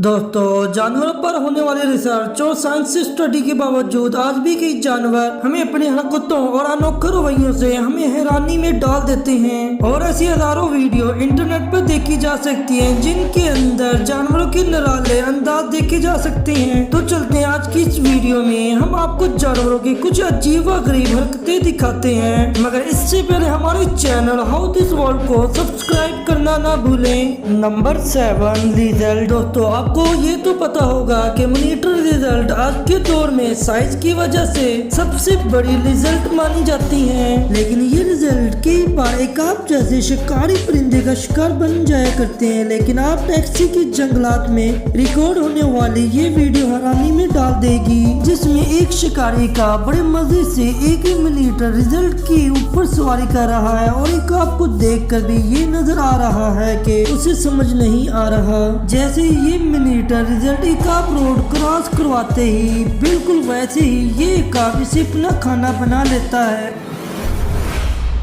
दोस्तों, जानवरों पर होने वाले रिसर्च और साइंस स्टडी के बावजूद आज भी कई जानवर हमें अपनी हरकतों और अनोखे रवैयों से हमें हैरानी में डाल देते हैं। और ऐसी हजारों वीडियो इंटरनेट पर देखी जा सकती हैं जिनके अंदर जानवरों के निराले अंदाज देखे जा सकते हैं। तो चलते हैं आज की इस वीडियो में हम आपको जानवरों की कुछ अजीब व गरीब हरकतें दिखाते हैं, मगर इससे पहले हमारे चैनल हाउ दिस वर्ल्ड को सब्सक्राइब करना ना भूलें। Number 7, lizard. दोस्तों, आपको ये तो पता होगा कि मॉनिटर लिजर्ड आज के दौर में साइज की वजह से सबसे बड़ी लिजर्ड मानी जाती हैं, लेकिन ये लिजर्ड कई बार एक आप जैसे शिकारी परिंदे का शिकार बन जाया करते हैं। लेकिन आप टैक्सी के जंगलात में रिकॉर्ड होने वाली ये वीडियो हैरानी में डाल देगी, जिसमें एक शिकारी का बड़े मजे से एक मॉनिटर लिजर्ड के ऊपर सवारी कर रहा है और एक आपको देखकर भी ये नजर आ रहा है कि उसे समझ नहीं आ रहा। जैसे ये मॉनिटर लिजर्ड एक आप रोड क्रॉस करवाते ही बिल्कुल वैसे ही ये एक आप इसे अपना खाना बना लेता है।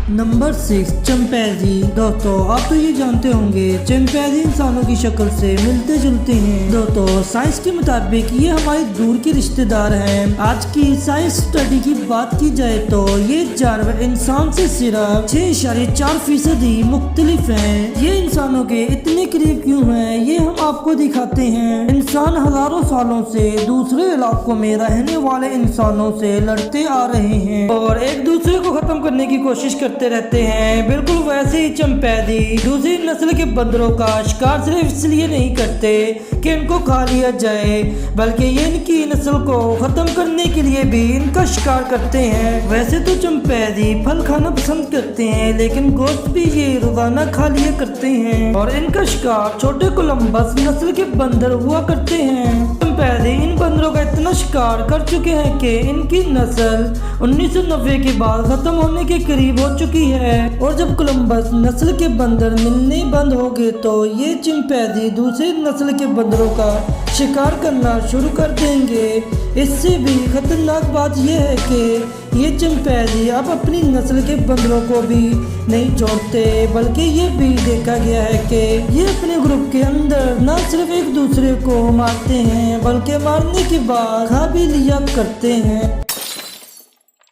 Number 6, chimpanzee. दोस्तों, आप तो ये जानते होंगे चिंपैंजी इंसानों की शक्ल से मिलते जुलते हैं। दोस्तों, साइंस के मुताबिक ये हमारे दूर के रिश्तेदार हैं। आज की साइंस स्टडी की बात की जाए तो ये जानवर इंसान से सिर्फ 6.4% मुख्तलिफ हैं। ये इंसानों के इतने करीब क्यों हैं, ये हम आपको दिखाते हैं। इंसान हजारों सालों से दूसरे इलाकों में रहने वाले इंसानों से लड़ते आ रहे हैं और एक दूसरे को खत्म करने की कोशिश करते रहते हैं। बिल्कुल वैसे ही चिंपैंजी दूसरी नस्ल के बंदरों का शिकार सिर्फ इसलिए नहीं करते कि इनको खा लिया जाए, बल्कि ये इनकी नस्ल को खत्म करने के लिए भी इनका शिकार करते हैं। वैसे तो चिंपैंजी फल खाना पसंद करते हैं, लेकिन गोश्त भी ये रोजाना खा लिया करते हैं और इनका शिकार छोटे कोलंबस नस्ल के बंदर हुआ करते हैं। चिंपैंजी इन बंदरों का इतना शिकार कर चुके हैं कि इनकी नस्ल 1990 के बाद खत्म होने के करीब हो चुकी है। और जब कोलंबस नस्ल के बंदर मिलने बंद हो गए तो ये चिंपैंजी दूसरी नस्ल के बंदरों का शिकार करना शुरू कर देंगे। इससे भी खतरनाक बात यह है कि ये चिंपैंजी अब अपनी नस्ल के बंदरों को भी नहीं छोड़ते, बल्कि ये भी देखा गया है कि ये अपने ग्रुप के अंदर न सिर्फ एक दूसरे को मारते हैं, बल्कि मारने के बाद खा भी लिया करते हैं।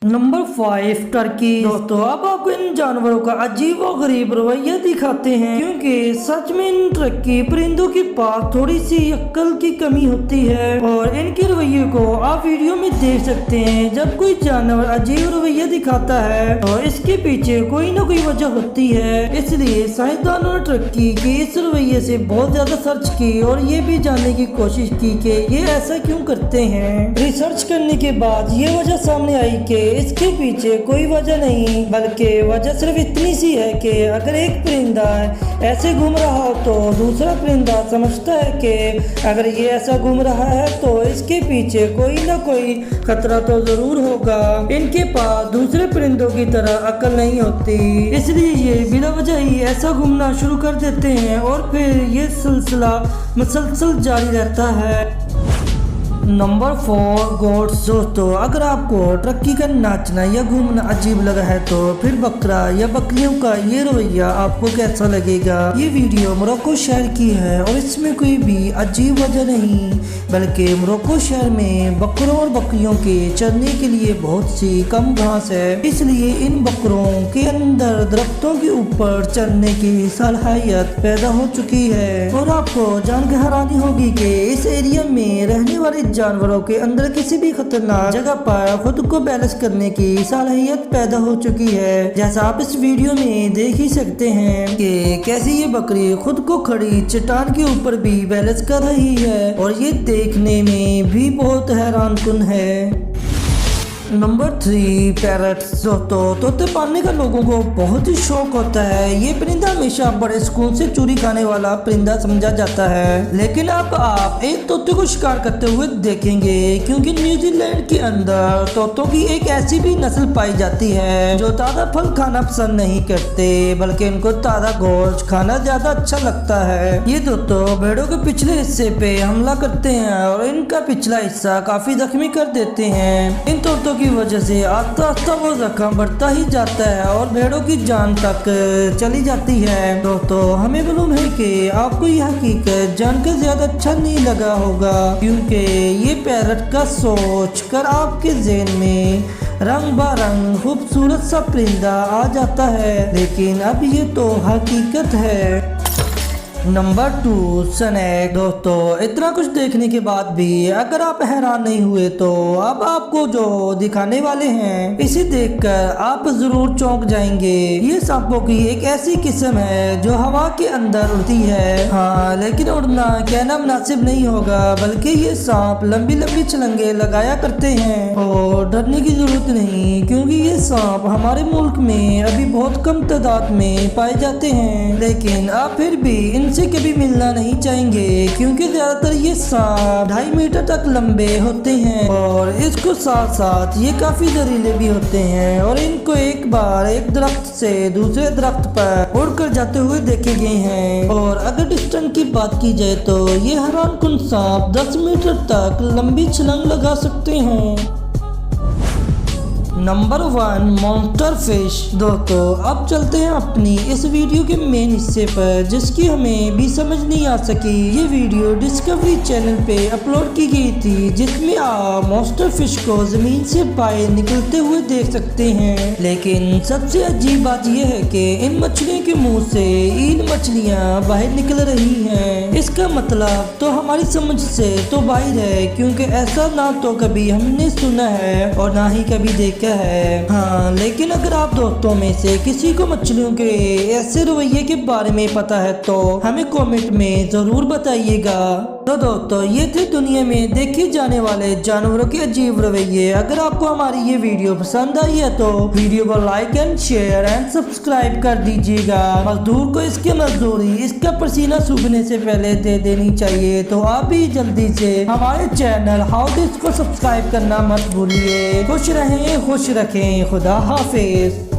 Number 5, Turkey. दोस्तों, अब आपको इन जानवरों का अजीब और गरीब रवैया दिखाते हैं, क्योंकि सच में इन टर्की परिंदों के पास थोड़ी सी अक्ल की कमी होती है और इनके रवैये को आप वीडियो में देख सकते हैं। जब कोई जानवर अजीब रवैया दिखाता है तो इसके पीछे कोई ना कोई वजह होती है। इसलिए साइंसदानों ने टर्की के इस रवैये से बहुत ज्यादा सर्च की और ये भी जानने की कोशिश की कि ये ऐसा क्यों करते हैं। रिसर्च करने के बाद ये वजह सामने आई कि इसके पीछे कोई वजह नहीं, बल्कि वजह सिर्फ इतनी सी है कि अगर एक परिंदा ऐसे घूम रहा हो तो दूसरा परिंदा समझता है कि अगर ये ऐसा घूम रहा है तो इसके पीछे कोई ना कोई खतरा तो जरूर होगा। इनके पास दूसरे परिंदों की तरह अकल नहीं होती, इसलिए ये बिना वजह ही ऐसा घूमना शुरू कर देते हैं और फिर ये सिलसिला मुसलसल जारी रहता है। Number 4, goats. दोस्तों, अगर आपको टर्की का नाचना या घूमना अजीब लगा है तो फिर बकरा या बकरियों का ये रवैया आपको कैसा लगेगा। ये वीडियो मोरक्को शहर की है और इसमें कोई भी अजीब वजह नहीं, बल्कि मोरक्को शहर में बकरों और बकरियों के चरने के लिए बहुत सी कम घास है, इसलिए इन बकरों के अंदर दरख्तों के ऊपर चढ़ने की सलाहियत पैदा हो चुकी है। और आपको जानकर हैरानी होगी कि इस एरिया में रहने वाले जानवरों के अंदर किसी भी खतरनाक जगह पर खुद को बैलेंस करने की सलाहियत पैदा हो चुकी है। जैसा आप इस वीडियो में देख ही सकते हैं कि कैसे ये बकरी खुद को खड़ी चट्टान के ऊपर भी बैलेंस कर रही है और ये देखने में भी बहुत हैरानकुन है। Number 3, parrots. दोस्तों, तोते पालने का लोगों को बहुत ही शौक होता है। ये परिंदा हमेशा बड़े सुकून से चोरी खाने वाला परिंदा समझा जाता है, लेकिन अब आप एक तोते को शिकार करते हुए देखेंगे, क्योंकि न्यूजीलैंड के अंदर तोतों की एक ऐसी भी नस्ल पाई जाती है जो ताज़ा फल खाना पसंद नहीं करते, बल्कि इनको ताज़ा गोश्त खाना ज्यादा अच्छा लगता है। ये दोस्तों भेड़ों के पिछले हिस्से पे हमला करते हैं और इनका पिछला हिस्सा काफी जख्मी कर देते हैं। इन तोतों की वजह से आस्ता आस्ता वो जख्म बढ़ता ही जाता है और भेड़ों की जान तक चली जाती है। दोस्तों हमें मालूम है कि आपको यह हकीकत जानकर ज्यादा अच्छा नहीं लगा होगा, क्योंकि ये पैरट का सोच कर आपके ज़हन में रंग बारंग खूबसूरत सा परिंदा आ जाता है, लेकिन अब ये तो हकीकत है। Number 2, snake. दोस्तों इतना कुछ देखने के बाद भी अगर आप हैरान नहीं हुए तो अब आपको जो दिखाने वाले हैं इसे देखकर आप जरूर चौंक जाएंगे। ये सांपों की एक ऐसी किस्म है जो हवा के अंदर उड़ती है। हाँ, लेकिन उड़ना कहना मुनासिब नहीं होगा, बल्कि ये सांप लंबी लंबी छलांगे लगाया करते हैं और डरने की जरूरत नहीं, क्योंकि ये सांप हमारे मुल्क में अभी बहुत कम तादाद में पाए जाते हैं। लेकिन आप फिर भी इनसे कभी मिलना नहीं चाहेंगे, क्योंकि ज्यादातर ये सांप 2.5 मीटर तक लंबे होते हैं और इसको साथ साथ ये काफी जहरीले भी होते हैं और इनको एक बार एक दरख्त से दूसरे दरख्त पर उड़कर जाते हुए देखे गए हैं। और अगर डिस्टेंस की बात की जाए तो ये हैरानकुन सांप 10 मीटर तक लंबी छलांग लगा सकते हैं। Number 1, monster fish. दोस्तों अब चलते हैं अपनी इस वीडियो के मेन हिस्से पर, जिसकी हमें भी समझ नहीं आ सकी। ये वीडियो डिस्कवरी चैनल पे अपलोड की गई थी, जिसमें आप मॉन्स्टर फिश को जमीन से बाहर निकलते हुए देख सकते हैं। लेकिन सबसे अजीब बात यह है कि इन मछलियों के मुंह से इन मछलियां बाहर निकल रही हैं। इसका मतलब तो हमारी समझ से तो बाहर है, क्योंकि ऐसा ना तो कभी हमने सुना है और ना ही कभी देखा है। हाँ, लेकिन अगर आप दोस्तों में से किसी को मछलियों के ऐसे रवैये के बारे में पता है तो हमें कमेंट में जरूर बताइएगा। तो दोस्तों ये थे दुनिया में देखे जाने वाले जानवरों के अजीब रवैये। अगर आपको हमारी ये वीडियो पसंद आई है तो वीडियो को like and share and subscribe कर दीजिएगा। मजदूर को इसकी मजदूरी इसका पसीना सूखने से पहले दे देनी चाहिए, तो आप भी जल्दी से हमारे चैनल हाउ डिश को सब्सक्राइब करना मत भूलिए। खुश रहें, खुश रखें। खुदा हाफिज।